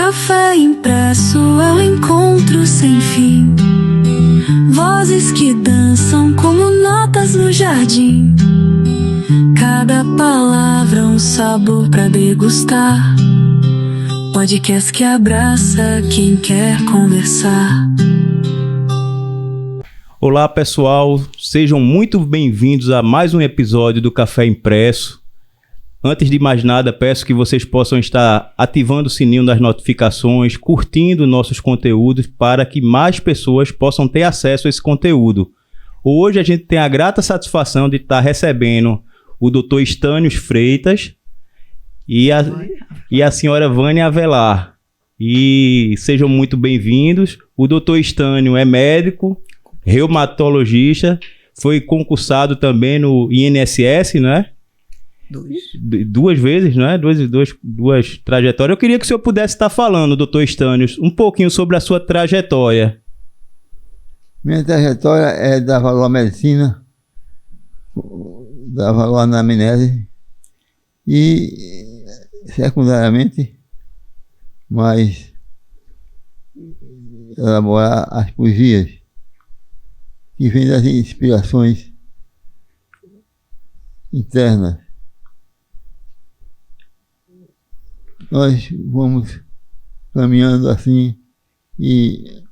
Café Impresso é um encontro sem fim. Vozes que dançam como notas no jardim. Cada palavra um sabor pra degustar. Podcast que abraça quem quer conversar. Olá pessoal, sejam muito bem-vindos a mais um episódio do Café Impresso. Antes de mais nada, peço que vocês possam estar ativando o sininho das notificações, curtindo nossos conteúdos para que mais pessoas possam ter acesso a esse conteúdo. Hoje a gente tem a grata satisfação de estar recebendo o Dr. Estânios Freitas e a senhora Vânia Avelar. E sejam muito bem-vindos. O Dr. Estânio é médico, reumatologista, foi concursado também no INSS, né? Duas vezes, né? Duas trajetórias. Eu queria que o senhor pudesse estar falando, doutor Estânios, um pouquinho sobre a sua trajetória. Minha trajetória é dar valor à medicina, dar valor à anamnese e, secundariamente, mas elaborar as poesias que vêm das inspirações internas. Nós vamos caminhando assim e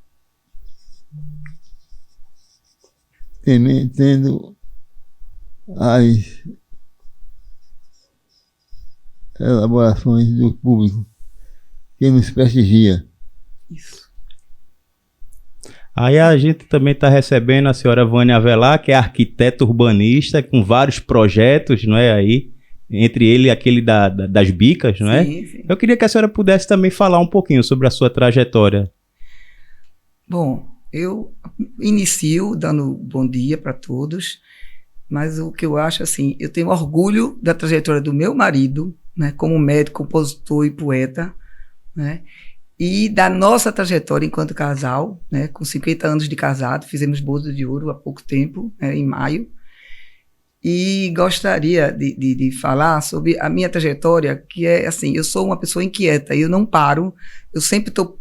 tendo as elaborações do público que nos prestigia. Isso. Aí a gente também está recebendo a senhora Vânia Avelar, que é arquiteta urbanista, com vários projetos, não é, aí, entre ele aquele das bicas, não é? Sim, sim. Eu queria que a senhora pudesse também falar um pouquinho sobre a sua trajetória. Bom, eu inicio dando bom dia para todos, mas o que eu acho assim, eu tenho orgulho da trajetória do meu marido, né, como médico, compositor e poeta, né, e da nossa trajetória enquanto casal, né, com 50 anos de casado, fizemos boda de ouro há pouco tempo, em maio, e gostaria de falar sobre a minha trajetória, que é assim, eu sou uma pessoa inquieta, eu não paro, eu sempre estou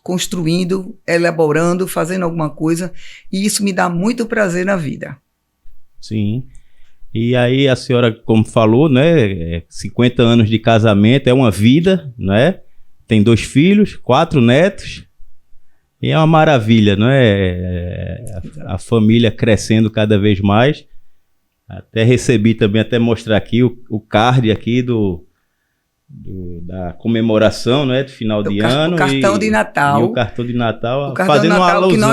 construindo, elaborando, fazendo alguma coisa, e isso me dá muito prazer na vida. Sim. E aí a senhora, como falou, né, 50 anos de casamento, é uma vida, né? Tem 2 filhos, 4 netos, e é uma maravilha, não é? A família crescendo cada vez mais. Até recebi também, até mostrar aqui o card aqui da comemoração, né, de final de ano. O cartão de Natal. E o cartão de Natal, o cartão fazendo de Natal uma alusão,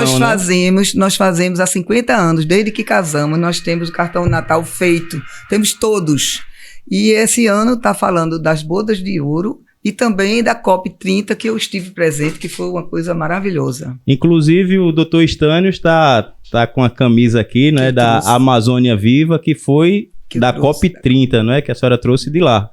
que nós fazemos há 50 anos, desde que casamos, nós temos o cartão de Natal feito, temos todos. E esse ano está falando das bodas de ouro e também da COP30, que eu estive presente, que foi uma coisa maravilhosa. Inclusive, o doutor Estânios está com a camisa aqui, né, da Amazônia Viva, que foi da COP30, né, que a senhora trouxe de lá.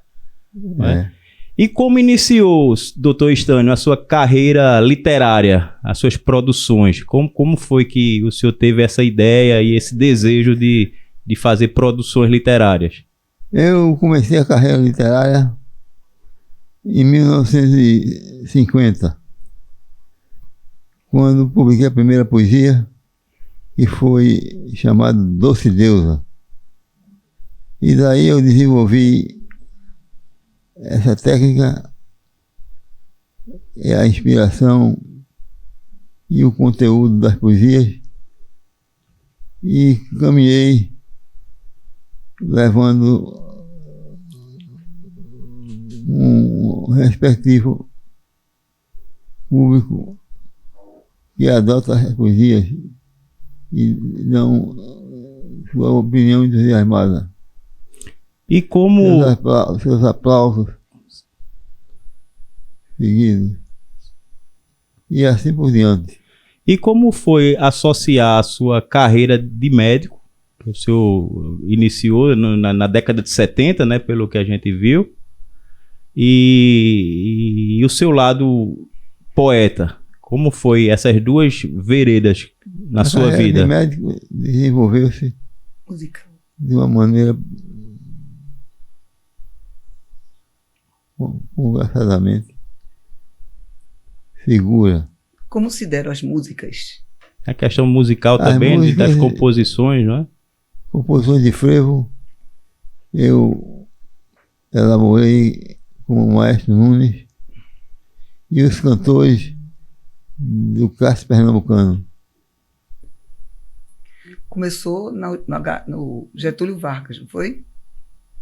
Né? E como iniciou, doutor Estânio, a sua carreira literária, as suas produções? Como foi que o senhor teve essa ideia e esse desejo de fazer produções literárias? Eu comecei a carreira literária em 1950, quando publiquei a primeira poesia, que foi chamada Doce Deusa. E daí eu desenvolvi essa técnica, a inspiração e o conteúdo das poesias, e caminhei levando um respectivo público que adota as poesias e dão sua opinião entusiasmada. E como... Seus aplausos seguidos. E assim por diante. E como foi associar a sua carreira de médico, que o senhor iniciou na década de 70, né, pelo que a gente viu, e o seu lado poeta? Como foi essas duas veredas na sua vida? O médico desenvolveu-se de uma maneira engraçadamente figura. Como se deram as músicas? A questão musical As também, músicas- das composições, não é? Composições de frevo, eu elaborei com o Maestro Nunes e os cantores do Cássio Pernambucano. Começou no Getúlio Vargas, não foi?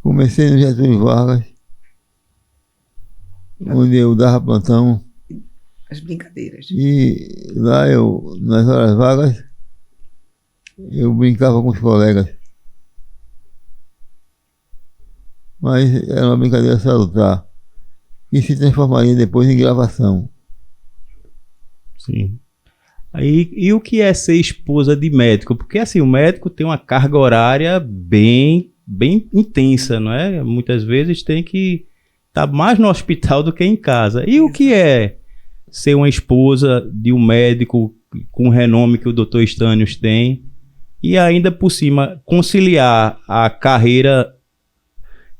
Comecei no Getúlio Vargas, onde eu dava plantão, As brincadeiras. e lá eu, nas horas vagas, eu brincava com os colegas. Mas era uma brincadeira salutar, que se transformaria depois em gravação. Sim. Aí, e o que é ser esposa de médico? Porque assim, o médico tem uma carga horária bem intensa, não é? Muitas vezes tem que estar mais no hospital do que em casa. E o que é ser uma esposa de um médico com o renome que o Dr. Stânios tem e ainda por cima conciliar a carreira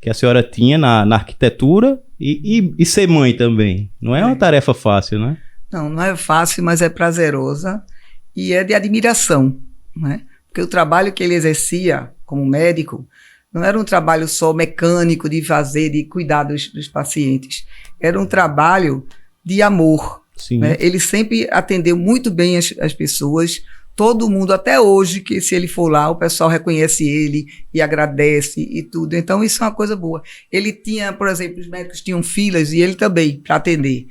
que a senhora tinha na arquitetura e ser mãe também? Não é uma tarefa fácil, né? Não é fácil, mas é prazerosa e é de admiração, né? Porque o trabalho que ele exercia como médico não era um trabalho só mecânico de fazer, de cuidar dos pacientes. Era um trabalho de amor, Sim. né? Ele sempre atendeu muito bem as pessoas, todo mundo, até hoje, que se ele for lá, o pessoal reconhece ele e agradece e tudo. Então, isso é uma coisa boa. Ele tinha, por exemplo, os médicos tinham filas e ele também, para atender.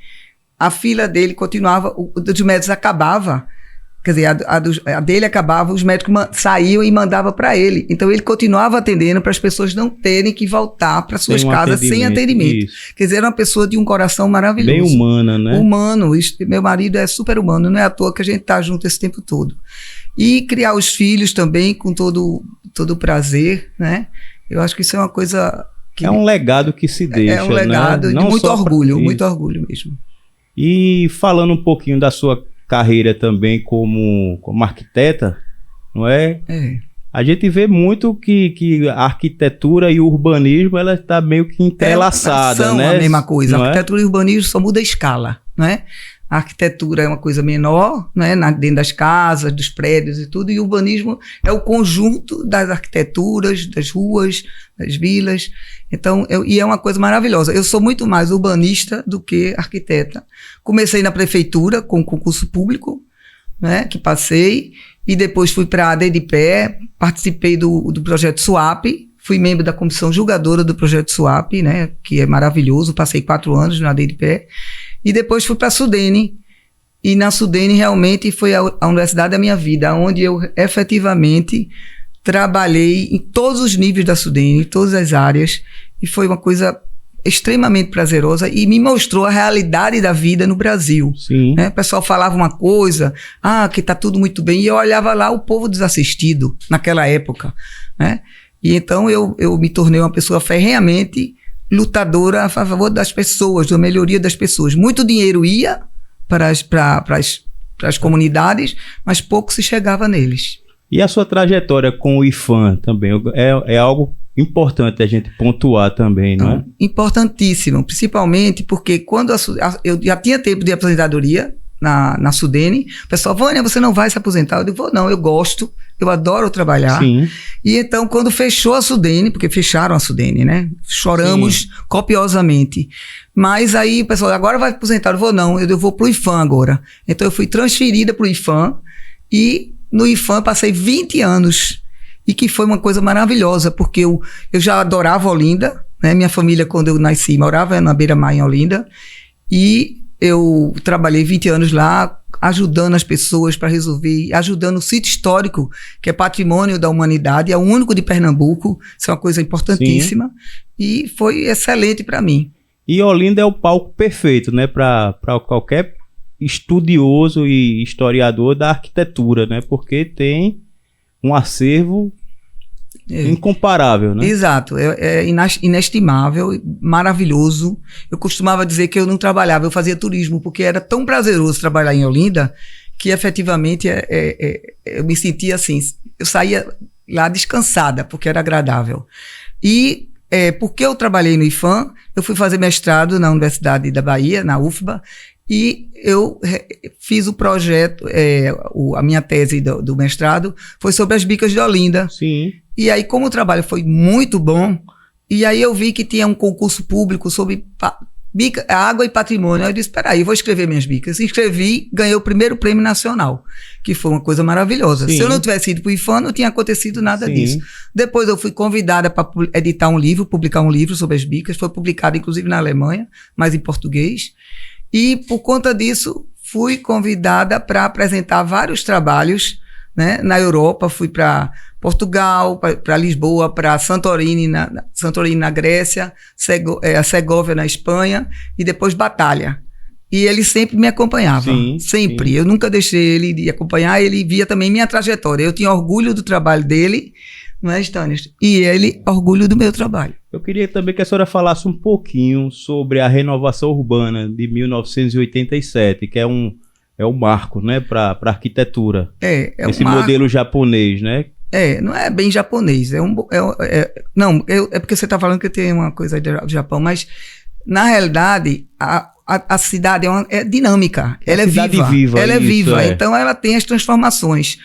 A fila dele continuava, o dos médicos acabava, quer dizer, a dele acabava, os médicos saíam e mandavam para ele. Então, ele continuava atendendo para as pessoas não terem que voltar para suas Sem um casas sem atendimento. Isso. Quer dizer, era uma pessoa de um coração maravilhoso. Bem humana, né? Humano. Meu marido é super humano, não é à toa que a gente está junto esse tempo todo. E criar os filhos também com todo o prazer, né? Eu acho que isso é uma coisa que... É um legado que se deixa, É um legado né? de Não muito só orgulho, isso. muito orgulho mesmo. E falando um pouquinho da sua carreira também como arquiteta, não é? É. A gente vê muito que a arquitetura e o urbanismo ela está meio que entrelaçada, São né? a mesma coisa. Não é? Arquitetura e urbanismo só muda a escala, não é? A arquitetura é uma coisa menor, né, dentro das casas, dos prédios e tudo, e o urbanismo é o conjunto das arquiteturas, das ruas, das vilas. Então, e é uma coisa maravilhosa. Eu sou muito mais urbanista do que arquiteta. Comecei na prefeitura com concurso público, né, que passei, e depois fui para a ADDPE, participei do projeto SWAP, fui membro da comissão julgadora do projeto SWAP, né, que é maravilhoso, passei 4 anos na ADDPE, e depois fui para a Sudene, e na Sudene realmente foi a universidade da minha vida, onde eu efetivamente trabalhei em todos os níveis da Sudene, em todas as áreas, e foi uma coisa extremamente prazerosa e me mostrou a realidade da vida no Brasil. Sim. Né? O pessoal falava uma coisa, que tá tudo muito bem, e eu olhava lá o povo desassistido naquela época, né? E então eu me tornei uma pessoa ferrenhamente lutadora a favor das pessoas, da melhoria das pessoas. Muito dinheiro ia para as comunidades, mas pouco se chegava neles. E a sua trajetória com o IFAM também é algo importante a gente pontuar também, não é? Importantíssimo, principalmente porque quando eu já tinha tempo de aposentadoria na Sudene, o pessoal, Vânia, você não vai se aposentar? Eu digo, não, eu gosto, eu adoro trabalhar. Sim. E então, quando fechou a Sudene, porque fecharam a Sudene, né? Choramos copiosamente. Mas aí o pessoal, agora vai aposentar? Eu vou, não, eu vou pro IFAM agora. Então eu fui transferida pro IFAM e no IFAM passei 20 anos. E que foi uma coisa maravilhosa, porque eu já adorava Olinda, né? Minha família, quando eu nasci, morava na Beira-Mar, em Olinda. E eu trabalhei 20 anos lá, ajudando as pessoas para resolver, ajudando o sítio histórico, que é patrimônio da humanidade, é o único de Pernambuco, isso é uma coisa importantíssima. Sim. E foi excelente para mim. E Olinda é o palco perfeito, né, para qualquer estudioso e historiador da arquitetura, né, porque tem um acervo incomparável, né? Exato, é inestimável, maravilhoso. Eu costumava dizer que eu não trabalhava, eu fazia turismo, porque era tão prazeroso trabalhar em Olinda, que efetivamente eu me sentia assim, eu saía lá descansada, porque era agradável. E porque eu trabalhei no IFAM, eu fui fazer mestrado na Universidade da Bahia, na UFBA, E eu fiz o projeto, a minha tese do mestrado foi sobre as bicas de Olinda. Sim. E aí, como o trabalho foi muito bom, e aí eu vi que tinha um concurso público sobre água e patrimônio. Aí eu disse, peraí, eu vou escrever minhas bicas. Escrevi, ganhei o primeiro prêmio nacional, que foi uma coisa maravilhosa. Sim. Se eu não tivesse ido para o IFAM, não tinha acontecido nada Sim. disso. Depois eu fui convidada para editar um livro, publicar um livro sobre as bicas. Foi publicado, inclusive, na Alemanha, mas em português. E, por conta disso, fui convidada para apresentar vários trabalhos, né? Na Europa, fui para Portugal, para Lisboa, para Santorini na Grécia, a Segóvia na Espanha e depois Batalha. E ele sempre me acompanhava, Sim, sempre. sim. Eu nunca deixei ele de acompanhar, ele via também minha trajetória. Eu tinha orgulho do trabalho dele, não é, Stânios? E ele, orgulho do meu trabalho. Eu queria também que a senhora falasse um pouquinho sobre a renovação urbana de 1987, que é um marco, né, para arquitetura. Esse modelo japonês, né? Não é bem japonês. É porque você está falando que tem uma coisa do Japão, mas na realidade a cidade é dinâmica. Ela é viva. Ela é viva. Então ela tem as transformações,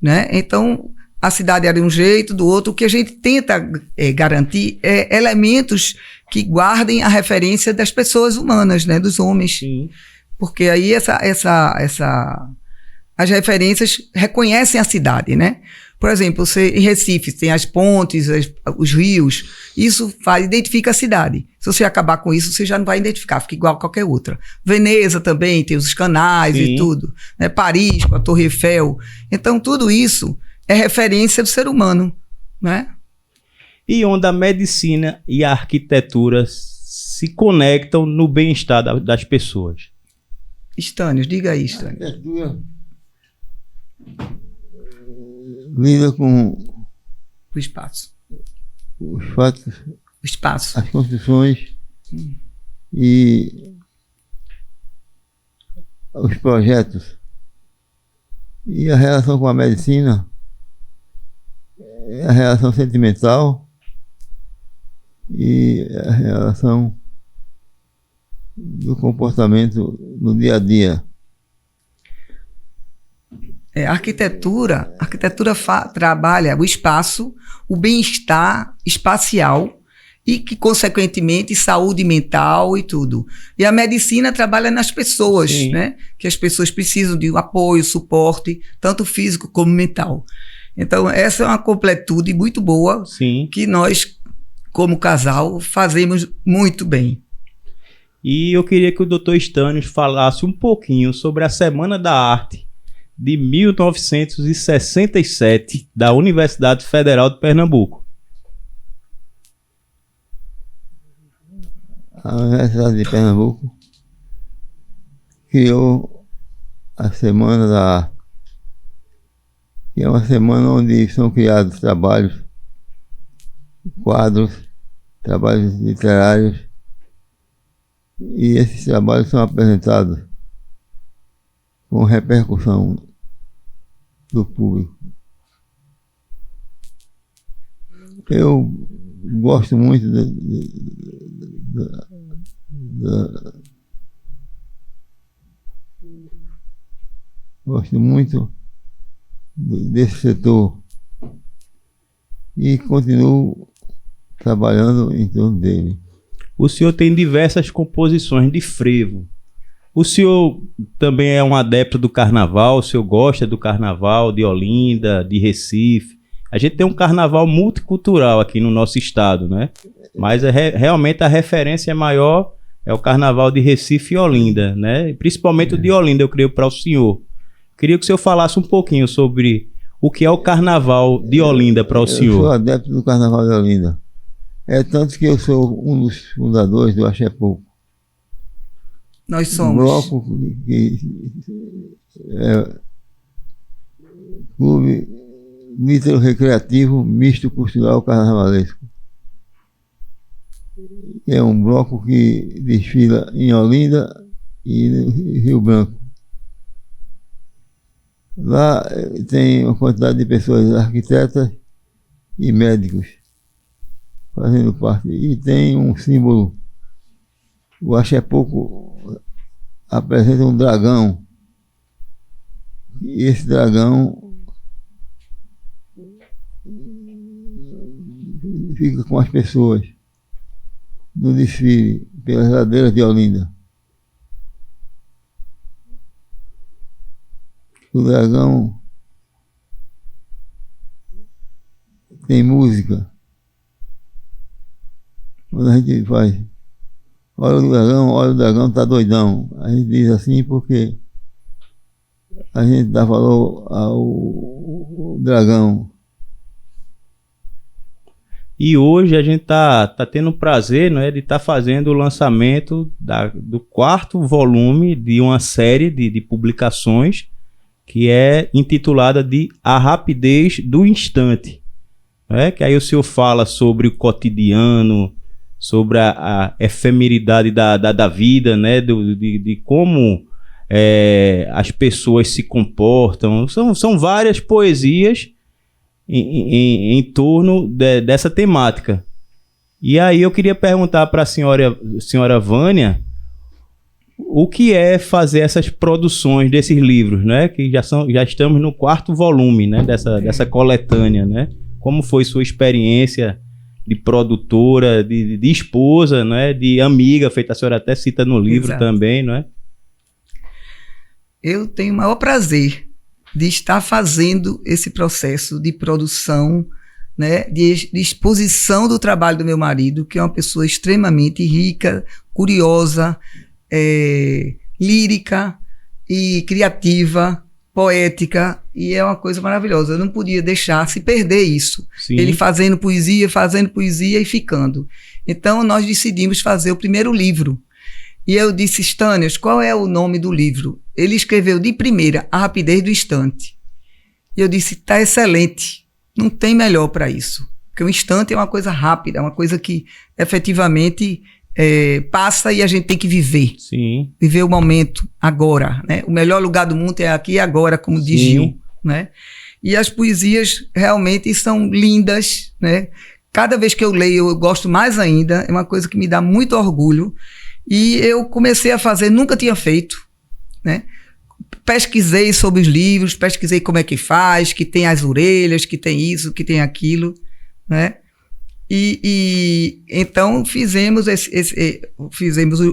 né? Então a cidade é de um jeito, do outro. O que a gente tenta garantir é elementos que guardem a referência das pessoas humanas, né? Dos homens. Sim. Porque aí as referências reconhecem a cidade, né? Por exemplo, em Recife tem as pontes, os rios. Isso identifica a cidade. Se você acabar com isso, você já não vai identificar, fica igual a qualquer outra. Veneza também tem os canais. Sim. E tudo, né? Paris com a Torre Eiffel. Então tudo isso é referência do ser humano, né? E onde a medicina e a arquitetura se conectam no bem-estar das pessoas. Stânios, diga aí, Stânios. A arquitetura lida com o espaço. Os fatos, o espaço, as construções e os projetos. E a relação com a medicina é a relação sentimental e a relação do comportamento no dia a dia. A arquitetura trabalha o espaço, o bem-estar espacial e que, consequentemente, saúde mental e tudo. E a medicina trabalha nas pessoas, né? Que as pessoas precisam de um apoio, suporte, tanto físico como mental. Então, essa é uma completude muito boa. Sim. Que nós, como casal, fazemos muito bem. E eu queria que o Dr. Stânios falasse um pouquinho sobre a Semana da Arte de 1967 da Universidade Federal de Pernambuco. A Universidade de Pernambuco criou a Semana da Arte, que é uma semana onde são criados trabalhos, quadros, trabalhos literários, e esses trabalhos são apresentados com repercussão do público. Eu gosto muito desse setor e continuo trabalhando em torno dele. O senhor tem diversas composições de frevo. O senhor também é um adepto do carnaval? O senhor gosta do carnaval de Olinda, de Recife? A gente tem um carnaval multicultural aqui no nosso estado, né? Mas realmente a referência maior é o carnaval de Recife e Olinda, né? Principalmente o de Olinda, eu creio, para o senhor. Queria que o senhor falasse um pouquinho sobre o que é o carnaval de Olinda para o senhor. Eu sou adepto do carnaval de Olinda. É tanto que eu sou um dos fundadores do Axé Pouco. Nós somos. Um bloco que é clube litero-recreativo misto cultural carnavalesco. É um bloco que desfila em Olinda e no Rio Branco. Lá tem uma quantidade de pessoas, arquitetas e médicos, fazendo parte. E tem um símbolo, o Axé Pouco apresenta um dragão. E esse dragão fica com as pessoas no desfile pelas ladeiras de Olinda. O dragão tem música. Quando a gente faz, olha o dragão, tá doidão. A gente diz assim porque a gente dá valor ao dragão. E hoje a gente tá tendo o prazer, não é, de estar fazendo o lançamento do 4º volume de uma série de publicações que é intitulada de A Rapidez do Instante. Que aí o senhor fala sobre o cotidiano, sobre a efemeridade da vida, né? De como as pessoas se comportam. São várias poesias em torno dessa temática. E aí eu queria perguntar para a senhora Vânia o que é fazer essas produções desses livros, né? Que já estamos no 4º volume, né? Dessa coletânea, né? Como foi sua experiência de produtora, de esposa, né? De amiga, feita a senhora até cita no livro. Exato. Também, não é? Eu tenho o maior prazer de estar fazendo esse processo de produção, né? De exposição do trabalho do meu marido, que é uma pessoa extremamente rica, curiosa, lírica e criativa, poética, e é uma coisa maravilhosa. Eu não podia deixar se perder isso. Sim. Ele fazendo poesia e ficando. Então nós decidimos fazer o primeiro livro. E eu disse, Stânios, qual é o nome do livro? Ele escreveu de primeira, A Rapidez do Instante. E eu disse, tá excelente, não tem melhor para isso. Porque o instante é uma coisa rápida, é uma coisa que efetivamente passa e a gente tem que viver. Sim. Viver o momento, agora, né? O melhor lugar do mundo é aqui e agora, como diz Gil, né? E as poesias realmente são lindas, né? Cada vez que eu leio, eu gosto mais ainda. É uma coisa que me dá muito orgulho. E eu comecei a fazer, nunca tinha feito, né? Pesquisei sobre os livros, pesquisei como é que faz, que tem as orelhas, que tem isso, que tem aquilo, né? E então fizemos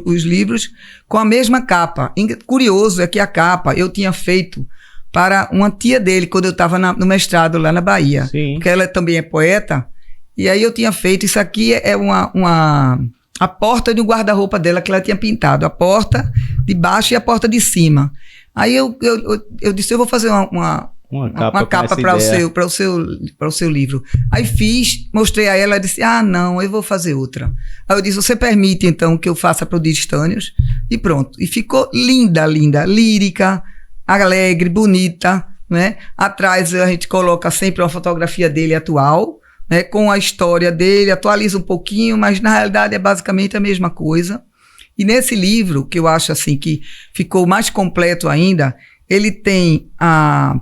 os livros com a mesma capa. Curioso é que a capa eu tinha feito para uma tia dele quando eu estava no mestrado lá na Bahia. Sim. Porque ela também é poeta. E aí eu tinha feito, isso aqui é a porta de um guarda-roupa dela que ela tinha pintado. A porta de baixo e a porta de cima. Aí eu disse, eu vou fazer uma capa para o seu livro. Aí fiz, mostrei a ela, disse, não, eu vou fazer outra. Aí eu disse, você permite então que eu faça para o de Stânios? E pronto. E ficou linda, linda, lírica, alegre, bonita, né? Atrás a gente coloca sempre uma fotografia dele atual, né? Com a história dele, atualiza um pouquinho, mas na realidade é basicamente a mesma coisa. E nesse livro, que eu acho assim que ficou mais completo ainda, ele tem a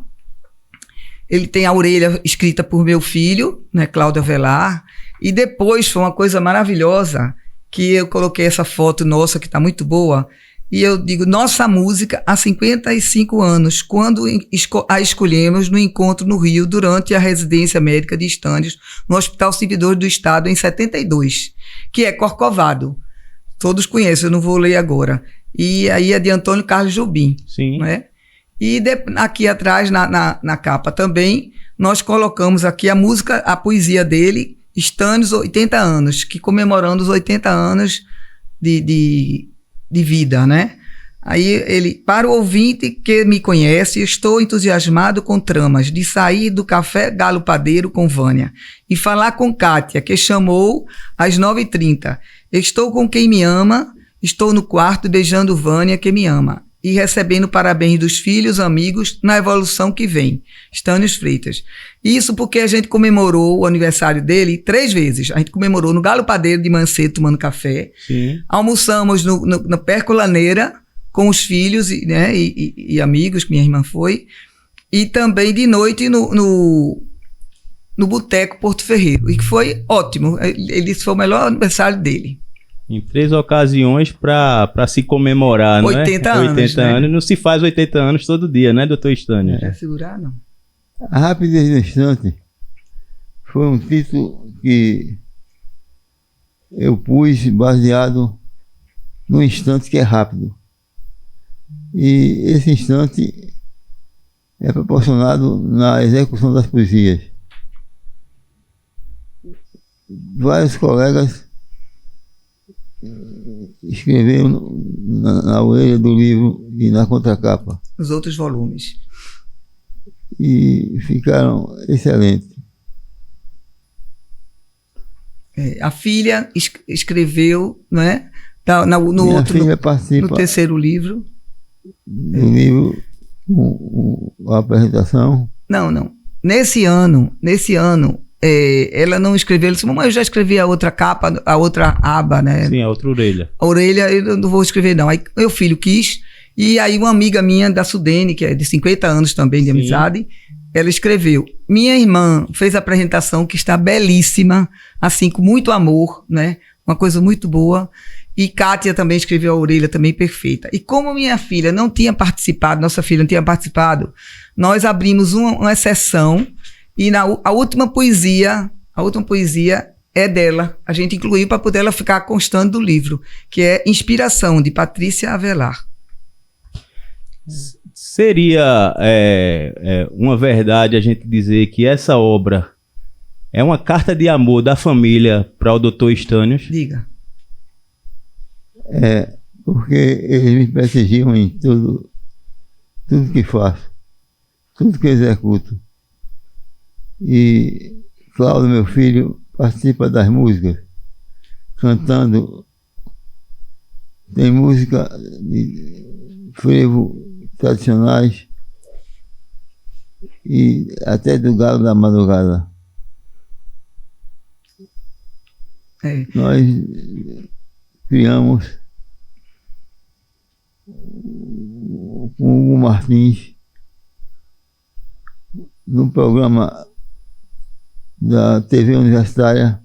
orelha escrita por meu filho, né, Cláudio Avelar, e depois foi uma coisa maravilhosa, que eu coloquei essa foto nossa, que está muito boa, e eu digo, nossa música há 55 anos, quando a escolhemos no encontro no Rio, durante a residência médica de Stânios, no Hospital Servidor do Estado, em 72, que é Corcovado. Todos conhecem, eu não vou ler agora. E aí é de Antônio Carlos Jobim. Sim. Né? E aqui atrás, na capa também, nós colocamos aqui a música, a poesia dele, Stânios 80 anos, que comemorando os 80 anos de vida, né? Aí ele, para o ouvinte que me conhece, estou entusiasmado com tramas de sair do café Galo Padeiro com Vânia e falar com Kátia, que chamou às 9h30. Estou com quem me ama, estou no quarto beijando Vânia, que me ama, e recebendo parabéns dos filhos, amigos, na evolução que vem. Stânios Freitas. Isso porque a gente comemorou o aniversário dele 3 vezes. A gente comemorou no Galo Padeiro de manhã cedo, tomando café. Sim. Almoçamos no Percolaneira com os filhos, né, e amigos, que minha irmã foi. E também de noite no Boteco Porto Ferreiro. E que foi ótimo. Ele disse que foi o melhor aniversário dele. Em 3 ocasiões para se comemorar, não é? 80 anos, 80 né? anos. Não se faz 80 anos todo dia, né, doutor Estânio? Quer segurar, não? A Rapidez do Instante foi um título que eu pus baseado no instante que é rápido. E esse instante é proporcionado na execução das poesias. Vários colegas escreveram na orelha do livro e na contracapa. Os outros volumes. E ficaram excelentes. A filha escreveu, não é? No Minha outro, filha participa no terceiro livro. do livro com a apresentação. Não. Nesse ano, ela não escreveu. Ela disse, mamãe, eu já escrevi a outra capa, a outra aba, né? Sim, a outra orelha. A orelha eu não vou escrever, não. Aí meu filho quis, e aí uma amiga minha da Sudene, que é de 50 anos também de Sim. amizade, ela escreveu. Minha irmã fez a apresentação, que está belíssima, assim, com muito amor, né? Uma coisa muito boa. E Kátia também escreveu a orelha, também perfeita. E como minha filha não tinha participado, nossa filha não tinha participado, nós abrimos uma exceção, e a última poesia é dela. A gente incluiu para poder ela ficar constando do livro, que é Inspiração, de Patrícia Avelar. Seria uma verdade a gente dizer que essa obra é uma carta de amor da família para o doutor Estânio? Diga. Porque eles me prestigiam em tudo que faço, tudo que executo. E Cláudio, meu filho, participa das músicas, cantando. Tem música de frevo tradicionais e até do Galo da Madrugada. Nós criamos com o Hugo Martins no programa da TV Universitária.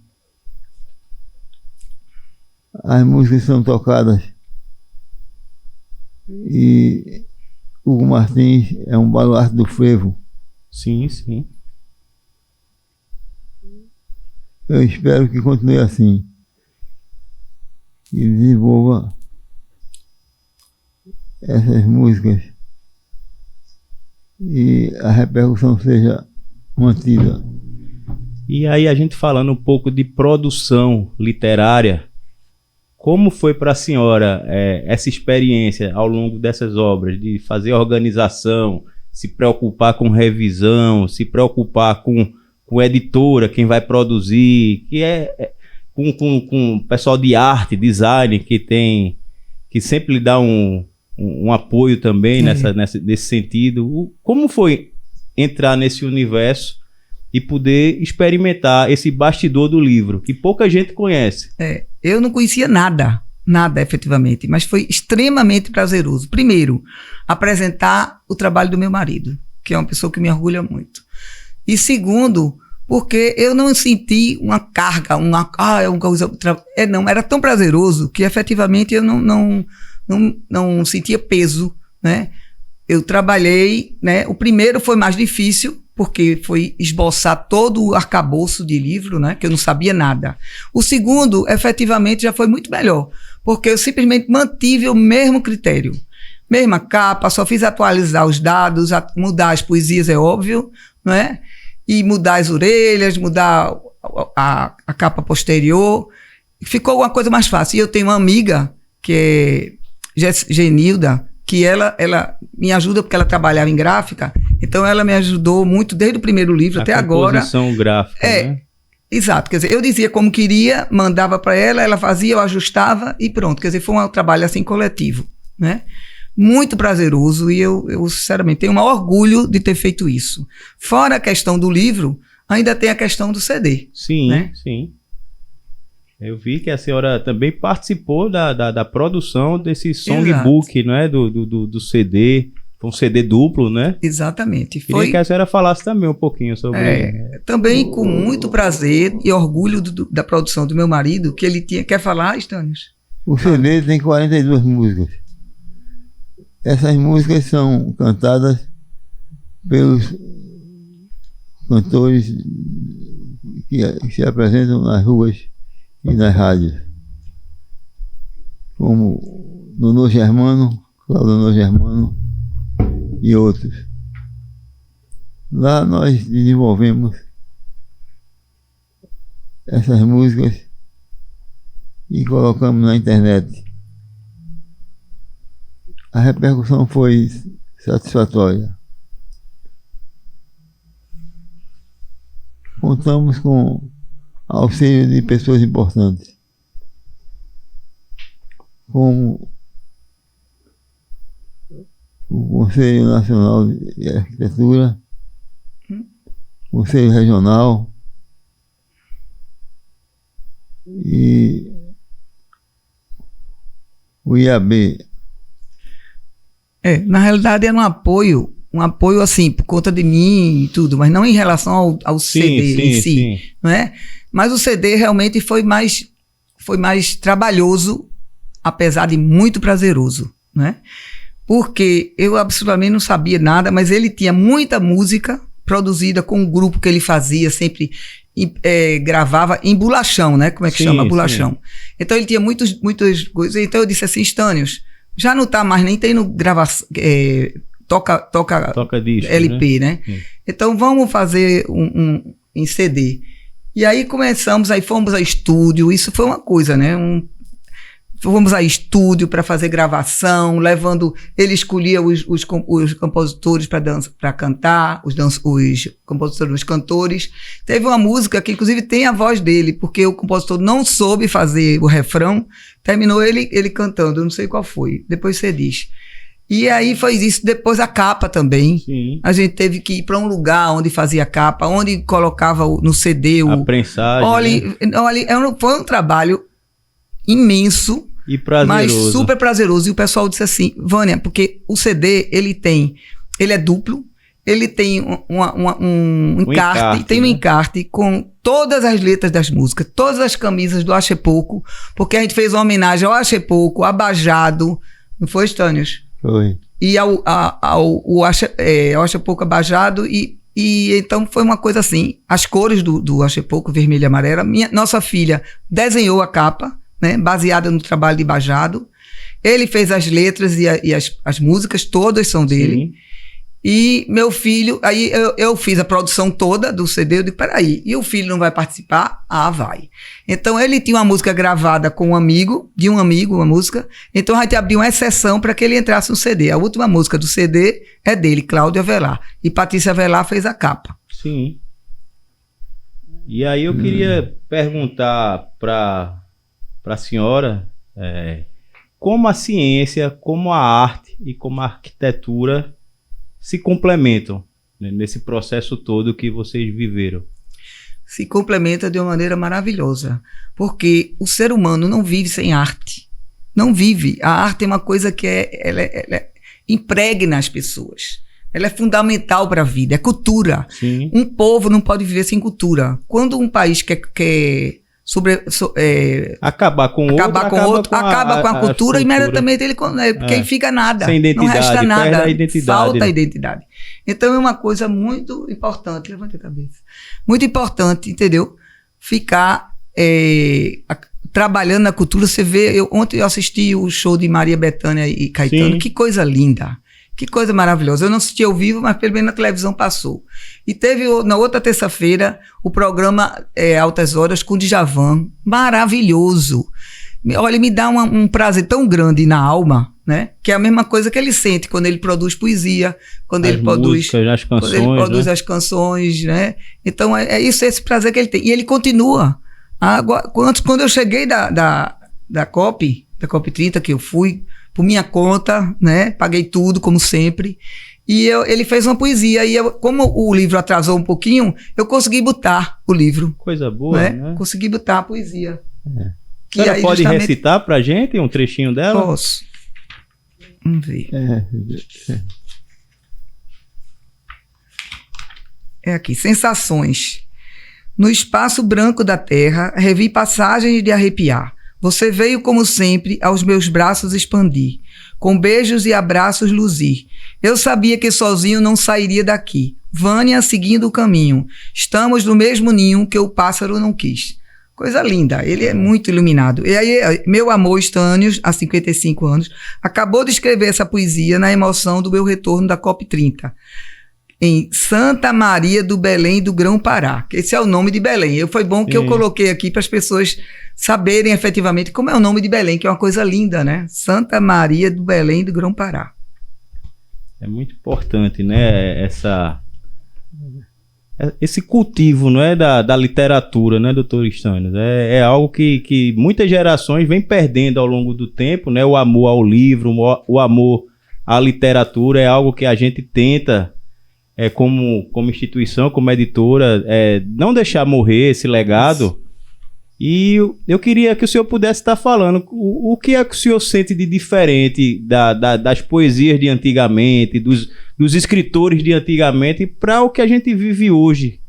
As músicas são tocadas e Hugo Martins é um baluarte do frevo. Sim, sim. Eu espero que continue assim, que desenvolva essas músicas e a repercussão seja mantida. E aí a gente falando um pouco de produção literária, como foi para a senhora essa experiência ao longo dessas obras, de fazer organização, se preocupar com revisão, se preocupar com editora, quem vai produzir, que com o pessoal de arte, design, que sempre lhe dá um apoio também nesse sentido. Como foi entrar nesse universo e poder experimentar esse bastidor do livro, que pouca gente conhece? Eu não conhecia nada efetivamente, mas foi extremamente prazeroso. Primeiro, apresentar o trabalho do meu marido, que é uma pessoa que me orgulha muito. E segundo, porque eu não senti uma carga, era tão prazeroso que efetivamente eu não sentia peso, né? Eu trabalhei, né? O primeiro foi mais difícil, porque foi esboçar todo o arcabouço de livro, né? Que eu não sabia nada. O segundo, efetivamente, já foi muito melhor, porque eu simplesmente mantive o mesmo critério. Mesma capa, só fiz atualizar os dados, mudar as poesias, é óbvio, não é? E mudar as orelhas, mudar a capa posterior. Ficou uma coisa mais fácil. E eu tenho uma amiga, que é Genilda, que ela me ajuda porque ela trabalhava em gráfica, então ela me ajudou muito desde o primeiro livro até agora. A composição gráfica, né? Exato, quer dizer, eu dizia como queria, mandava para ela fazia, eu ajustava e pronto. Quer dizer, foi um trabalho assim coletivo, né? Muito prazeroso, e eu sinceramente tenho um maior orgulho de ter feito isso. Fora a questão do livro, ainda tem a questão do CD. Sim, né? Sim. Eu vi que a senhora também participou da produção desse songbook, não é? Do CD. Foi um CD duplo, né? Exatamente. Queria que a senhora falasse também um pouquinho sobre... Também com muito prazer e orgulho da produção do meu marido, que ele tinha... Quer falar, Estânios? O CD tem 42 músicas. Essas músicas são cantadas pelos cantores que se apresentam nas ruas e nas rádios, como Nonô Germano, Cláudio Nonô Germano e outros. Lá nós desenvolvemos essas músicas e colocamos na internet. A repercussão foi satisfatória. Contamos com auxílio de pessoas importantes, como o Conselho Nacional de Arquitetura, o Conselho Regional e o IAB. Na realidade era um apoio assim, por conta de mim e tudo, mas não em relação ao CD em si, não é? Mas o CD realmente foi mais trabalhoso, apesar de muito prazeroso, né? Porque eu absolutamente não sabia nada, mas ele tinha muita música produzida com um grupo que ele fazia, sempre gravava em bolachão, né? Como é que chama? Bolachão. Então ele tinha muitas coisas, então eu disse assim, Estânios, já não tá mais nem tendo gravação, toca disco, LP, né? Então vamos fazer em CD. E aí começamos, aí fomos a estúdio, isso foi uma coisa, né? Fomos a estúdio para fazer gravação, levando, ele escolhia os compositores para cantar, os compositores, os cantores. Teve uma música que inclusive tem a voz dele, porque o compositor não soube fazer o refrão, terminou ele cantando, eu não sei qual foi, depois você diz. E aí foi isso, depois a capa também. Sim. A gente teve que ir para um lugar onde fazia a capa, onde colocava no CD a prensagem. Olha, foi um trabalho imenso, e prazeroso. Mas super prazeroso. E o pessoal disse assim, Vânia, porque o CD, ele é duplo, ele tem um encarte, tem um encarte com todas as letras das músicas, todas as camisas do Axepouco, porque a gente fez uma homenagem ao Axepouco, Abajado, não foi, Estânios? Foi. E ao Axepouco Abajado, e então foi uma coisa assim, as cores do Axepouco, vermelho e amarelo, nossa filha desenhou a capa, né, baseada no trabalho de Bajado. Ele fez as letras e as músicas, todas são dele. Sim. E meu filho, aí eu fiz a produção toda do CD, eu digo, peraí, e o filho não vai participar? Ah, vai. Então ele tinha uma música gravada com uma música, então a gente abriu uma exceção para que ele entrasse no CD. A última música do CD é dele, Cláudio Avelar. E Patrícia Avelar fez a capa. Sim. E aí eu queria perguntar para a senhora como a ciência, como a arte e como a arquitetura se complementam, né, nesse processo todo que vocês viveram. Se complementa de uma maneira maravilhosa, porque o ser humano não vive sem arte. Não vive. A arte é uma coisa que ela impregna as pessoas. Ela é fundamental para a vida, é cultura. Sim. Um povo não pode viver sem cultura. Quando um país quer acabar com outro, acaba com a cultura, imediatamente porque fica nada, sem identidade, não resta nada, perde a identidade, falta a identidade. Então é uma coisa muito importante, levante a cabeça, muito importante, entendeu? Ficar trabalhando na cultura. Você vê, ontem eu assisti o show de Maria Bethânia e Caetano. Sim. Que coisa linda. Que coisa maravilhosa. Eu não assisti ao vivo, mas pelo menos na televisão passou. E teve na outra terça-feira o programa Altas Horas com o Djavan. Maravilhoso. Olha, me dá um prazer tão grande na alma, né? Que é a mesma coisa que ele sente quando ele produz poisia, quando ele produz as canções, né? Então é isso, esse prazer que ele tem. E ele continua. Agora, quando eu cheguei da COP 30, que eu fui por minha conta, né? Paguei tudo, como sempre. E ele fez uma poesia. E como o livro atrasou um pouquinho, eu consegui botar o livro. Coisa boa, né? Consegui botar a poesia. Que você pode recitar pra gente um trechinho dela? Posso. Vamos ver. É aqui, sensações. No espaço branco da terra, revi passagens de arrepiar. Você veio, como sempre, aos meus braços expandir, com beijos e abraços luzir. Eu sabia que sozinho não sairia daqui. Vânia seguindo o caminho. Estamos no mesmo ninho que o pássaro não quis. Coisa linda, ele é muito iluminado. E aí, meu amor Estânio, há 55 anos, acabou de escrever essa poesia na emoção do meu retorno da COP30. Em Santa Maria do Belém do Grão-Pará, que esse é o nome de Belém. Foi bom que eu coloquei aqui para as pessoas saberem efetivamente como é o nome de Belém, que é uma coisa linda, né? Santa Maria do Belém do Grão-Pará. É muito importante, né? Esse cultivo, não é, da literatura, né, doutor Estânio? É algo que muitas gerações vêm perdendo ao longo do tempo, né? O amor ao livro, o amor à literatura é algo que a gente tenta, como instituição, como editora, não deixar morrer esse legado. E eu queria que o senhor pudesse estar falando o que é que o senhor sente de diferente das poesias de antigamente, dos escritores de antigamente, para o que a gente vive hoje.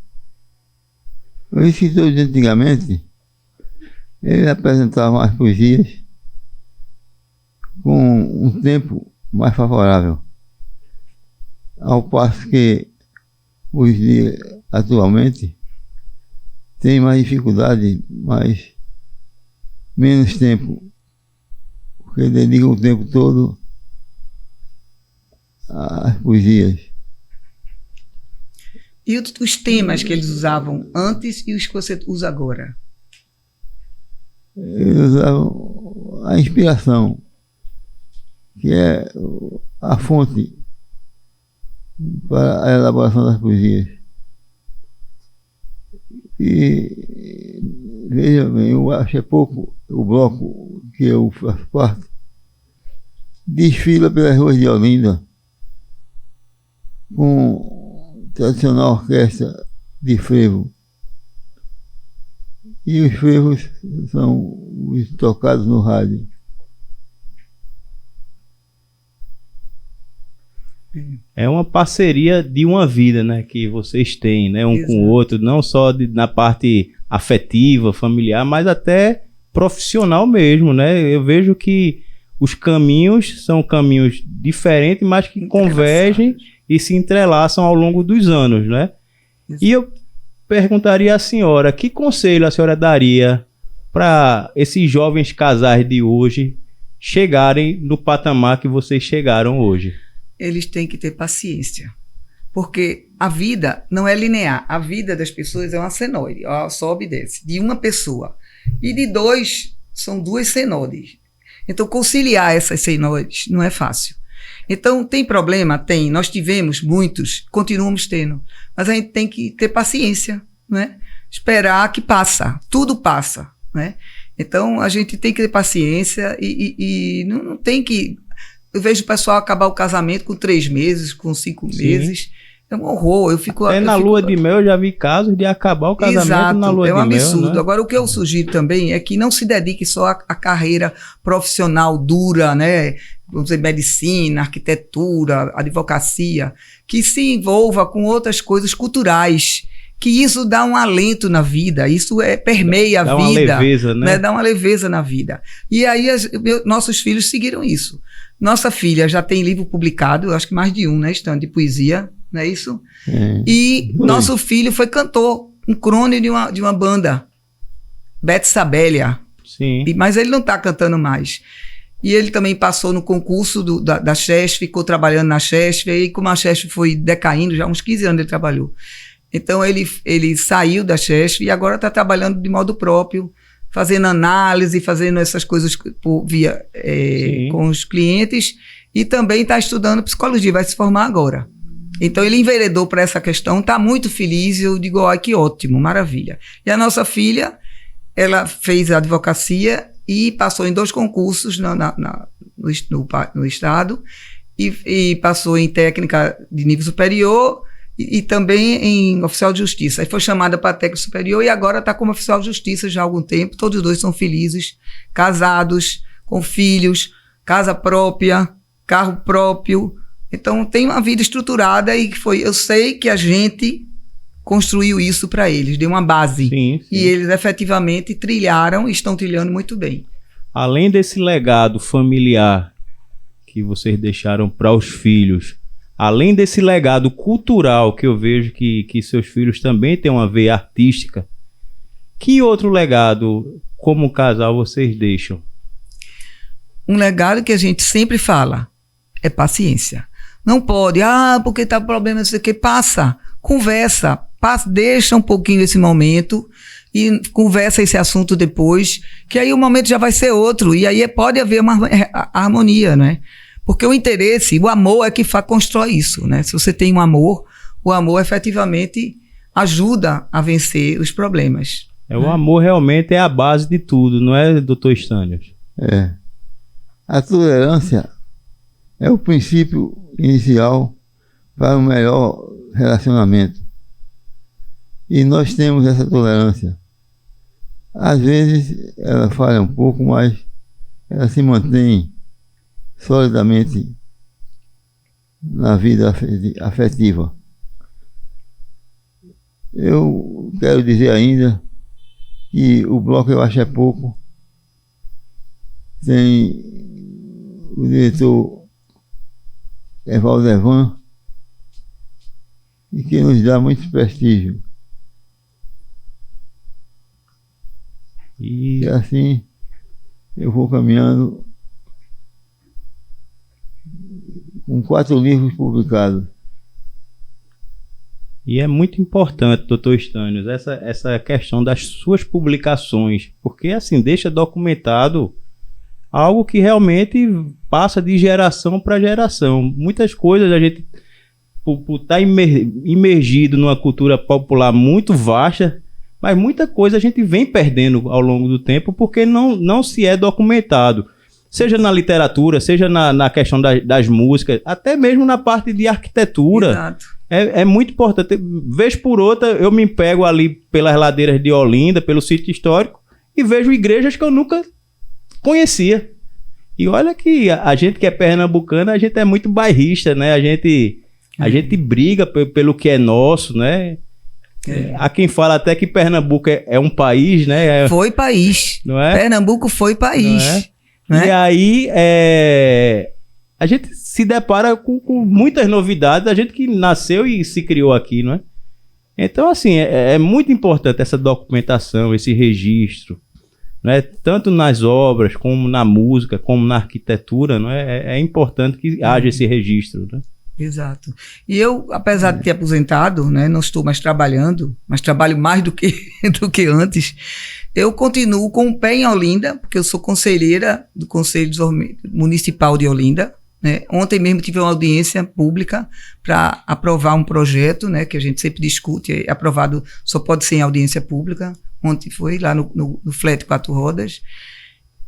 Os escritores de antigamente, eles apresentavam as poesias com um tempo mais favorável, ao passo que os de atualmente têm mais dificuldade, mas menos tempo, porque dedicam o tempo todo às poesias. E os temas que eles usavam antes e os que você usa agora? Eles usavam a inspiração, que é a fonte para a elaboração das poesias. E veja bem, eu acho é pouco o bloco que eu faço parte desfila pelas ruas de Olinda com tradicional orquestra de frevo. E os frevos são os tocados no rádio. É uma parceria de uma vida, né, que vocês têm, né, um Exato. com o outro, não só na parte afetiva, familiar, mas até profissional mesmo, né? Eu vejo que os caminhos são caminhos diferentes, mas que convergem e se entrelaçam ao longo dos anos, né? Exato. E eu perguntaria à senhora, que conselho a senhora daria para esses jovens casais de hoje chegarem no patamar que vocês chegaram hoje? Eles têm que ter paciência, porque a vida não é linear. A vida das pessoas é uma senoide, sobe e desce, de uma pessoa. E de dois, são duas senoides. Então, conciliar essas senoides não é fácil. Então, tem problema? Tem. Nós tivemos muitos, continuamos tendo. Mas a gente tem que ter paciência, né? Esperar que passa. Tudo passa, né? Então, a gente tem que ter paciência e não tem que... Eu vejo o pessoal acabar o casamento com 3 meses, com 5 meses. É um horror. Na lua de mel eu já vi casos de acabar o casamento. Exato, na lua de mel. É um absurdo. Né? Agora, o que eu sugiro também é que não se dedique só à carreira profissional dura, né? Vamos dizer, medicina, arquitetura, advocacia, que se envolva com outras coisas culturais, que isso dá um alento na vida, isso permeia a vida. Dá uma leveza, né? Dá uma leveza na vida. E aí nossos filhos seguiram isso. Nossa filha já tem livro publicado, eu acho que mais de um, né, Estânio, de poesia, não é isso? E nosso filho foi cantor, um crone de uma banda, Bete Sabélia. Sim. Mas ele não está cantando mais. E ele também passou no concurso da Chesf, ficou trabalhando na Chesf, e aí como a Chesf foi decaindo, já há uns 15 anos ele trabalhou. Então ele saiu da Chesf e agora está trabalhando de modo próprio, fazendo análise, fazendo essas coisas via com os clientes, e também está estudando psicologia, vai se formar agora. Então ele enveredou para essa questão, está muito feliz, eu digo, ai, que ótimo, maravilha. E a nossa filha, ela fez advocacia e passou em 2 concursos no estado, e passou em técnica de nível superior, e também em oficial de justiça. Aí foi chamada para técnico superior e agora está como oficial de justiça já há algum tempo. Todos os 2 são felizes, casados, com filhos, casa própria, carro próprio. Então tem uma vida estruturada e eu sei que a gente construiu isso para eles, deu uma base. Sim, sim. E eles efetivamente trilharam e estão trilhando muito bem. Além desse legado familiar que vocês deixaram para os filhos, além desse legado cultural que eu vejo que seus filhos também têm uma veia artística, que outro legado, como casal, vocês deixam? Um legado que a gente sempre fala é paciência. Não pode, porque tá problema, não sei o que, passa, conversa, deixa um pouquinho esse momento e conversa esse assunto depois, que aí o momento já vai ser outro, e aí pode haver uma harmonia, né? Porque o interesse, o amor é que constrói isso, né? Se você tem um amor, o amor efetivamente ajuda a vencer os problemas. O amor realmente é a base de tudo, não é, doutor Stânios? A tolerância é o princípio inicial para um melhor relacionamento. E nós temos essa tolerância. Às vezes ela falha um pouco, mas ela se mantém solidamente na vida afetiva. Eu quero dizer ainda que o bloco eu acho é pouco. Tem o diretor Valdevan, e que nos dá muito prestígio. E assim eu vou caminhando com 4 livros publicados. E é muito importante, doutor Stânios, essa questão das suas publicações, porque assim deixa documentado algo que realmente passa de geração para geração. Muitas coisas a gente, por estar imergido numa cultura popular muito vasta, mas muita coisa a gente vem perdendo ao longo do tempo porque não se é documentado. Seja na literatura, seja na questão das músicas, até mesmo na parte de arquitetura. Exato. É muito importante. Vez por outra, eu me pego ali pelas ladeiras de Olinda, pelo sítio histórico, e vejo igrejas que eu nunca conhecia. E olha que a gente que é pernambucana, a gente é muito bairrista, né? A gente briga pelo que é nosso, né? Há quem fala até que Pernambuco é um país, né? Foi país. Não é? Pernambuco foi país. Não é? E aí a gente se depara com muitas novidades, a gente que nasceu e se criou aqui, não é? Então, assim, é muito importante essa documentação, esse registro, não é? Tanto nas obras, como na música, como na arquitetura, não é? É importante que haja esse registro, né? Exato. E eu, apesar de ter aposentado, né, não estou mais trabalhando, mas trabalho mais do que antes, eu continuo com o pé em Olinda, porque eu sou conselheira do Conselho Municipal de Olinda, né? Ontem mesmo tive uma audiência pública para aprovar um projeto, né, que a gente sempre discute, aprovado só pode ser em audiência pública. Ontem foi lá no Flat 4 Rodas.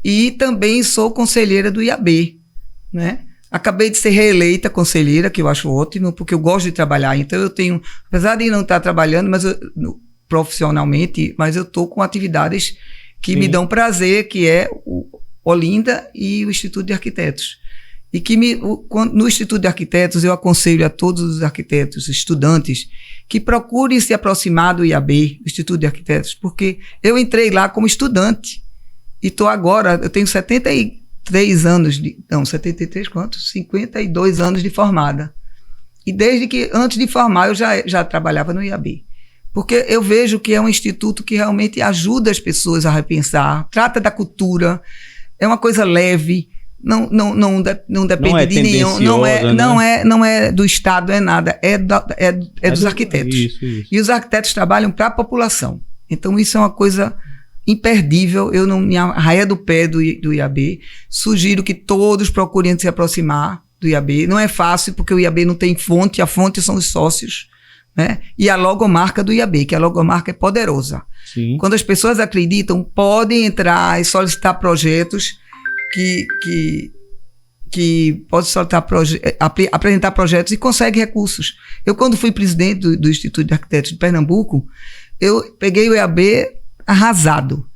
E também sou conselheira do IAB, né? Acabei de ser reeleita conselheira, que eu acho ótimo, porque eu gosto de trabalhar. Então eu tenho, apesar de não estar trabalhando profissionalmente, mas eu estou com atividades que me dão prazer, que é o Olinda e o Instituto de Arquitetos. E que no Instituto de Arquitetos eu aconselho a todos os arquitetos, estudantes, que procurem se aproximar do IAB, do Instituto de Arquitetos, porque eu entrei lá como estudante e estou agora, eu tenho 73 anos, 73 quantos? 52 anos de formada. E desde que, antes de formar, eu já trabalhava no IAB. Porque eu vejo que é um instituto que realmente ajuda as pessoas a repensar, trata da cultura, é uma coisa leve, não depende de nenhum, não é do Estado, é nada, é dos arquitetos. Isso. E os arquitetos trabalham para a população. Então isso é uma coisa imperdível. Eu não me arraia do pé do IAB. Sugiro que todos procurem se aproximar do IAB. Não é fácil, porque o IAB não tem fonte, a fonte são os sócios, né? E a logomarca do IAB, que a logomarca é poderosa. Sim. Quando as pessoas acreditam, podem entrar e solicitar projetos que pode apresentar projetos e consegue recursos. Eu, quando fui presidente do Instituto de Arquitetos de Pernambuco, eu peguei o IAB arrasado.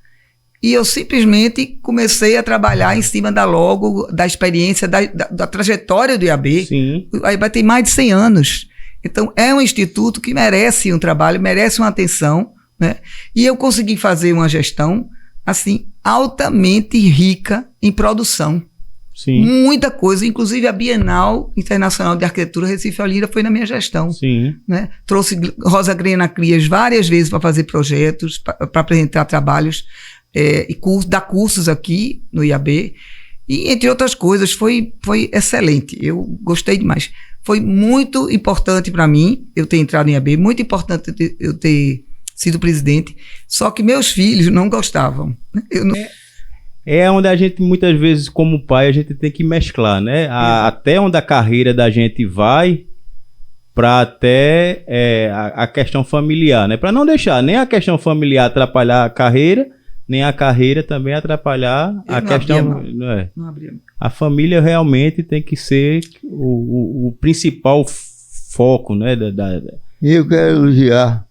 E eu simplesmente comecei a trabalhar em cima da logo, da experiência, da trajetória do IAB. Sim. O IAB tem mais de 100 anos. Então, é um instituto que merece um trabalho, merece uma atenção, né? E eu consegui fazer uma gestão, assim, altamente rica em produção. Sim. Muita coisa, inclusive a Bienal Internacional de Arquitetura Recife e Olinda foi na minha gestão. Sim. Né? Trouxe Rosa Grena Crias várias vezes para fazer projetos, para apresentar trabalhos, e dar cursos aqui no IAB. E, entre outras coisas, foi excelente. Eu gostei demais. Foi muito importante para mim eu ter entrado no IAB, muito importante eu ter sido presidente, só que meus filhos não gostavam. Eu não... É onde a gente, muitas vezes, como pai, a gente tem que mesclar, né? Até onde a carreira da gente vai, para até a questão familiar, né? Para não deixar nem a questão familiar atrapalhar a carreira, nem a carreira também atrapalhar a questão... Não abria. A família realmente tem que ser o principal foco, né? E eu quero elogiar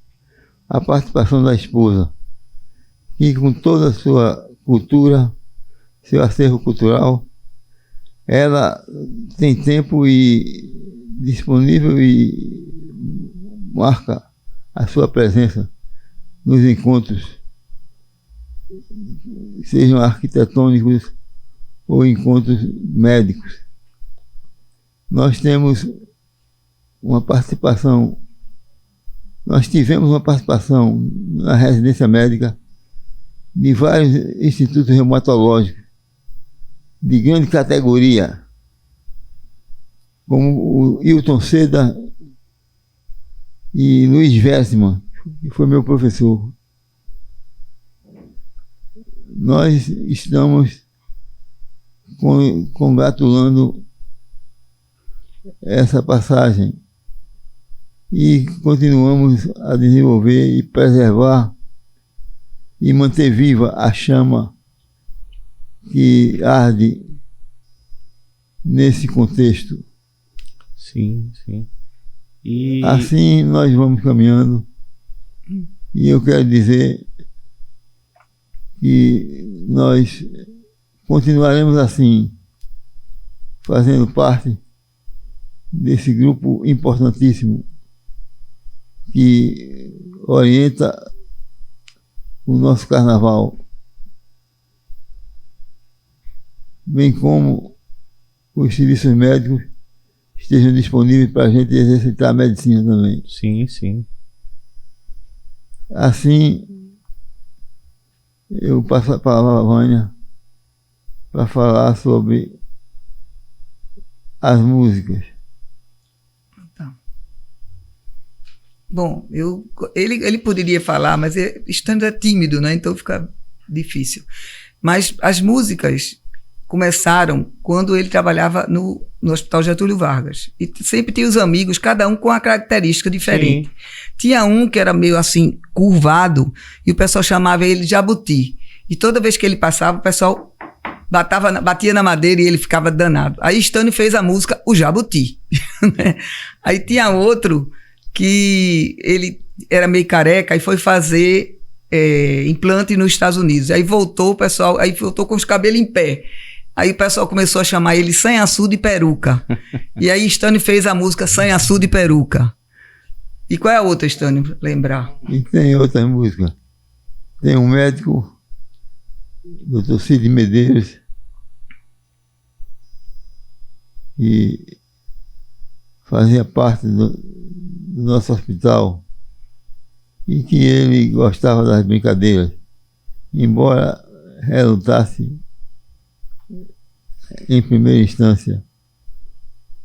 a participação da esposa, que com toda a sua cultura, seu acervo cultural, ela tem tempo disponível e marca a sua presença nos encontros, sejam arquitetônicos ou encontros médicos. Nós tivemos uma participação na residência médica de vários institutos reumatológicos de grande categoria, como o Hilton Seda e Luiz Vessman, que foi meu professor. Nós estamos congratulando essa passagem e continuamos a desenvolver e preservar e manter viva a chama que arde nesse contexto. Sim, sim. E... assim nós vamos caminhando, e eu quero dizer que nós continuaremos assim, fazendo parte desse grupo importantíssimo que orienta o nosso carnaval, bem como os serviços médicos estejam disponíveis para a gente exercitar a medicina também. Sim, sim. Assim, eu passo a palavra à Vânia para falar sobre as músicas. Bom, ele poderia falar, mas estando tímido, né? Então fica difícil. Mas as músicas começaram quando ele trabalhava no Hospital Getúlio Vargas. E sempre tinha os amigos, cada um com uma característica diferente. Sim. Tinha um que era meio assim, curvado, e o pessoal chamava ele de Jabuti. E toda vez que ele passava, o pessoal batia na madeira e ele ficava danado. Aí Stânio fez a música O Jabuti. Aí tinha outro que ele era meio careca e foi fazer implante nos Estados Unidos. Aí voltou o pessoal, aí voltou com os cabelos em pé. Aí o pessoal começou a chamar ele Sanhaçu de Peruca. E aí Stânio fez a música Sanhaçu de Peruca. E qual é a outra, Stânio? Lembrar. E tem outra música. Tem um médico, Dr. Cid Medeiros, que fazia parte do nosso hospital, e que ele gostava das brincadeiras, embora relutasse em primeira instância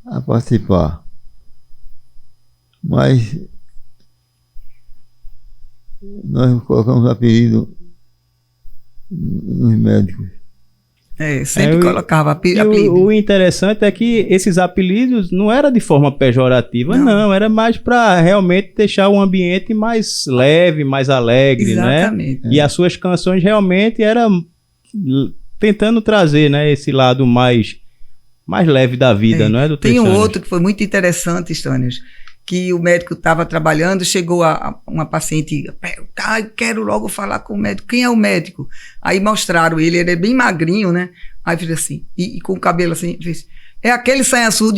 a participar. Mas nós colocamos apelido nos médicos. Sempre colocava apelido. O interessante é que esses apelidos não era de forma pejorativa, não, era mais para realmente deixar o ambiente mais leve, mais alegre, exatamente, né? E as suas canções realmente eram tentando trazer, né, esse lado mais leve da vida, não é, doutor? Tem um outro que foi muito interessante, Stânio, que o médico estava trabalhando, chegou uma paciente, quero logo falar com o médico. Quem é o médico? Aí mostraram ele é bem magrinho, né? Aí fez assim, e com o cabelo assim, fez, É aquele sanhaçu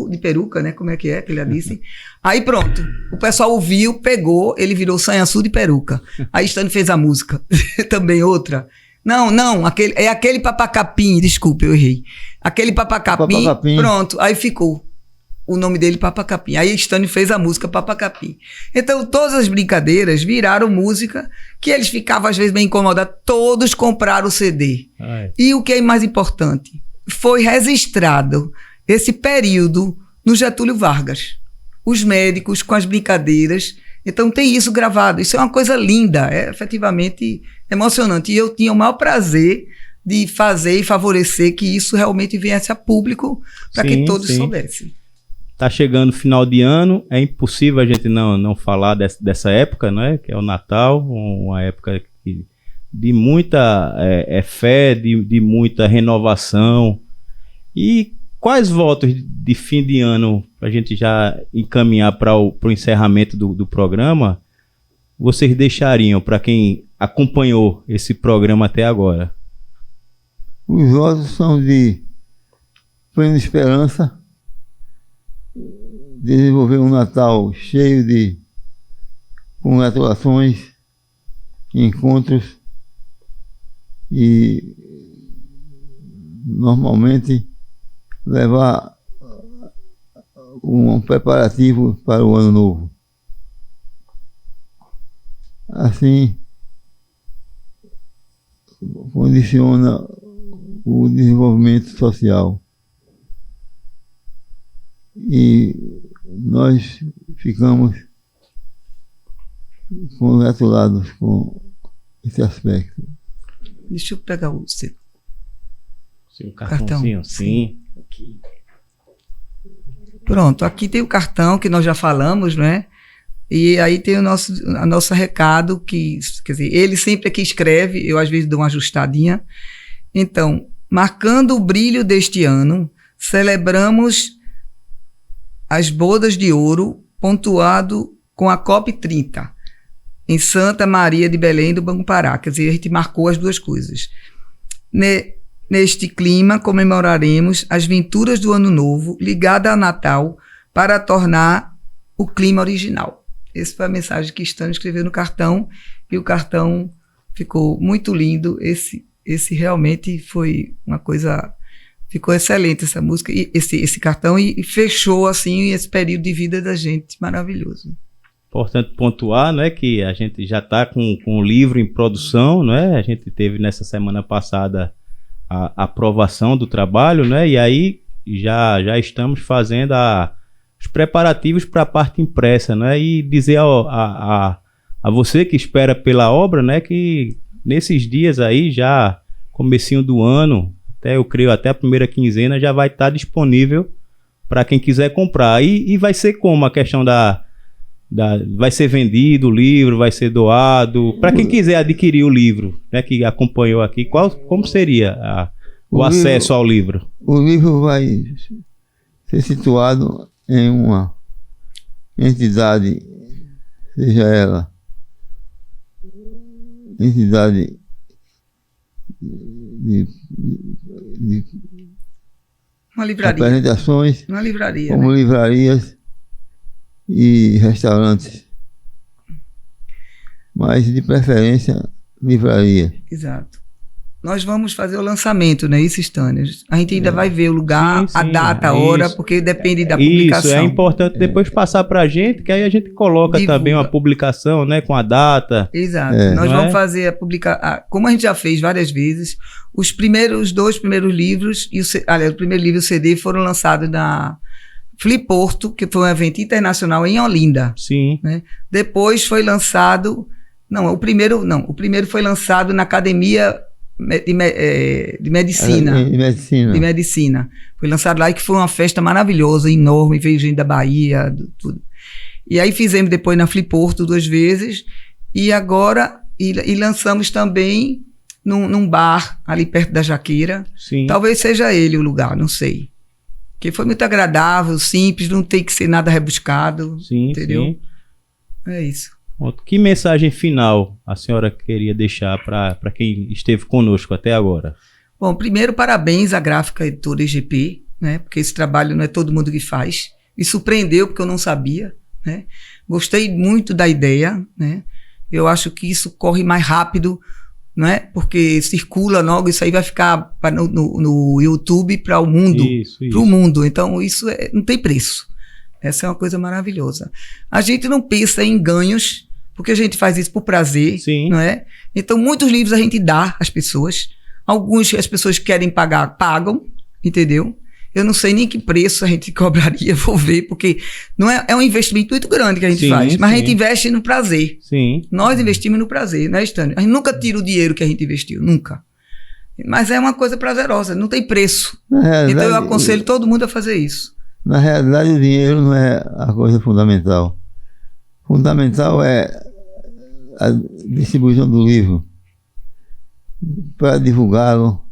de peruca, né? Como é que ele já disse? Aí pronto, o pessoal ouviu, pegou, ele virou sanhaçu de peruca. Aí Stânio fez a música, também outra. Não, é aquele papacapim, desculpa, eu errei. Aquele papacapim, pronto, aí ficou o nome dele Papacapim. Aí Stânio fez a música Papacapim. Então todas as brincadeiras viraram música, que eles ficavam às vezes bem incomodados, todos compraram o CD. Ai. E o que é mais importante, foi registrado esse período no Getúlio Vargas. Os médicos com as brincadeiras. Então tem isso gravado. Isso é uma coisa linda, é efetivamente emocionante. E eu tinha o maior prazer de fazer e favorecer que isso realmente viesse a público para que todos soubessem. Tá chegando final de ano, é impossível a gente não falar dessa época, né? Que é o Natal, uma época de muita fé, de muita renovação. E quais votos de fim de ano, para a gente já encaminhar para o encerramento do programa, vocês deixariam para quem acompanhou esse programa até agora? Os votos são de plena esperança, desenvolver um Natal cheio de congratulações, encontros e normalmente levar um preparativo para o ano novo. Assim, condiciona o desenvolvimento social. E nós ficamos congratulados com esse aspecto. Deixa eu pegar o seu. Sim, um cartãozinho, sim. Aqui. Pronto, aqui tem o cartão que nós já falamos, né? E aí tem a nosso recado, que, quer dizer, ele sempre aqui escreve, eu às vezes dou uma ajustadinha. Então, marcando o brilho deste ano, celebramos as bodas de ouro, pontuado com a COP30, em Santa Maria de Belém do Banco Pará. Quer dizer, a gente marcou as duas coisas. Neste clima, comemoraremos as venturas do Ano Novo, ligada ao Natal, para tornar o clima original. Essa foi a mensagem que Stânio escreveu no cartão, e o cartão ficou muito lindo. Esse realmente foi uma coisa... Ficou excelente essa música, e esse cartão, e fechou assim esse período de vida da gente, maravilhoso. Importante pontuar, né, que a gente já está com o livro em produção, né? A gente teve nessa semana passada a aprovação do trabalho, né? E aí já estamos fazendo os preparativos para a parte impressa, né? E dizer a você que espera pela obra, né, que nesses dias aí, já comecinho do ano, eu creio até a primeira quinzena, já vai estar disponível para quem quiser comprar. E vai ser como a questão vai ser vendido o livro, vai ser doado? Para quem quiser adquirir o livro, né, que acompanhou aqui, como seria o acesso ao livro? O livro vai ser situado em uma entidade, seja ela entidade de uma livraria. Apresentações, uma livraria, como né? Livrarias e restaurantes, mas de preferência livrarias. Exato. Nós vamos fazer o lançamento, né? Isso, Stânio. A gente ainda vai ver o lugar, sim, a data, a hora, porque depende da publicação. Isso, é importante depois passar para a gente, que aí a gente coloca também uma publicação, né, com a data. Exato. Nós vamos fazer como a gente já fez várias vezes, os dois primeiros livros, aliás, o primeiro livro e o CD foram lançados na Fliporto, que foi um evento internacional em Olinda. Sim. Né? Depois foi lançado... o primeiro foi lançado na Academia de Medicina. De Medicina. Foi lançado lá, e que foi uma festa maravilhosa, enorme, veio gente da Bahia, tudo. E aí fizemos depois na Fliporto 2 vezes, e agora, e lançamos também num bar ali perto da Jaqueira. Sim. Talvez seja ele o lugar, não sei. Que foi muito agradável, simples, não tem que ser nada rebuscado. Sim, entendeu? Sim. É isso. Que mensagem final a senhora queria deixar para quem esteve conosco até agora? Bom, primeiro, parabéns à Gráfica Editora EGP, né? Porque esse trabalho não é todo mundo que faz. Me surpreendeu, porque eu não sabia, né? Gostei muito da ideia, né? Eu acho que isso corre mais rápido, né? Porque circula logo, isso aí vai ficar no YouTube para o mundo. Isso. Para o mundo. Então, isso não tem preço. Essa é uma coisa maravilhosa. A gente não pensa em ganhos, porque a gente faz isso por prazer, Sim. não é? Então, muitos livros a gente dá às pessoas. Alguns as pessoas que querem pagar, pagam, entendeu? Eu não sei nem que preço a gente cobraria, vou ver, porque não é um investimento muito grande que a gente faz, mas a gente investe no prazer. Sim. Nós investimos no prazer, né, Estânio? A gente nunca tira o dinheiro que a gente investiu, nunca. Mas é uma coisa prazerosa, não tem preço. Então eu aconselho todo mundo a fazer isso. Na realidade, o dinheiro não é a coisa fundamental. Fundamental é a distribuição do livro para divulgá-lo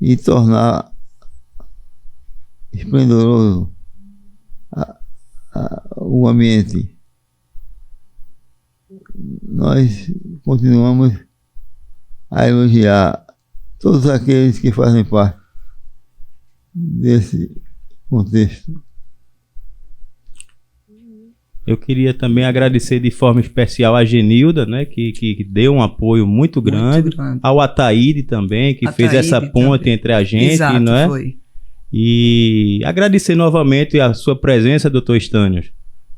e tornar esplendoroso o ambiente. Nós continuamos a elogiar todos aqueles que fazem parte desse contexto. Eu queria também agradecer de forma especial a Genilda, né, que deu um apoio muito grande. Ao Ataíde também, que fez essa ponte também entre a gente. Exato, não é? Foi. E agradecer novamente a sua presença, Dr. Stênio.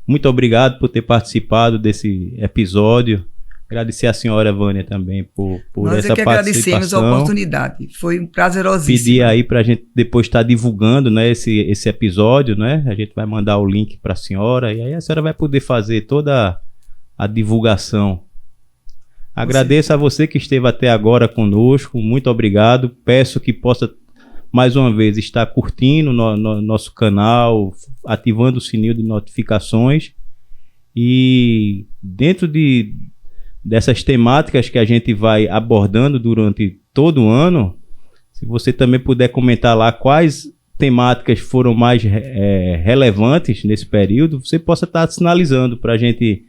Muito obrigado por ter participado desse episódio. Agradecer a senhora Vânia também por Nós essa é que participação. agradecemos a oportunidade. Foi um prazerosíssimo. Pedir aí para a gente depois estar divulgando, né, esse episódio, né? A gente vai mandar o link para a senhora e aí a senhora vai poder fazer toda a divulgação. Agradeço a você que esteve até agora conosco. Muito obrigado. Peço que possa mais uma vez estar curtindo nosso canal, ativando o sininho de notificações e dentro dessas temáticas que a gente vai abordando durante todo o ano, se você também puder comentar lá quais temáticas foram mais relevantes nesse período, você possa estar sinalizando para a gente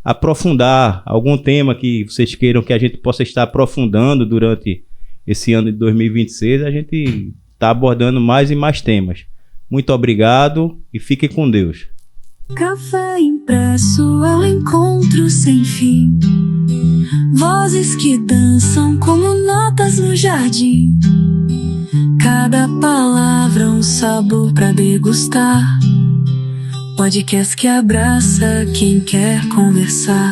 aprofundar algum tema que vocês queiram que a gente possa estar aprofundando durante esse ano de 2026, a gente está abordando mais e mais temas. Muito obrigado e fiquem com Deus. Café impresso é um encontro sem fim. Vozes que dançam como notas no jardim. Cada palavra um sabor pra degustar. Podcast que abraça quem quer conversar.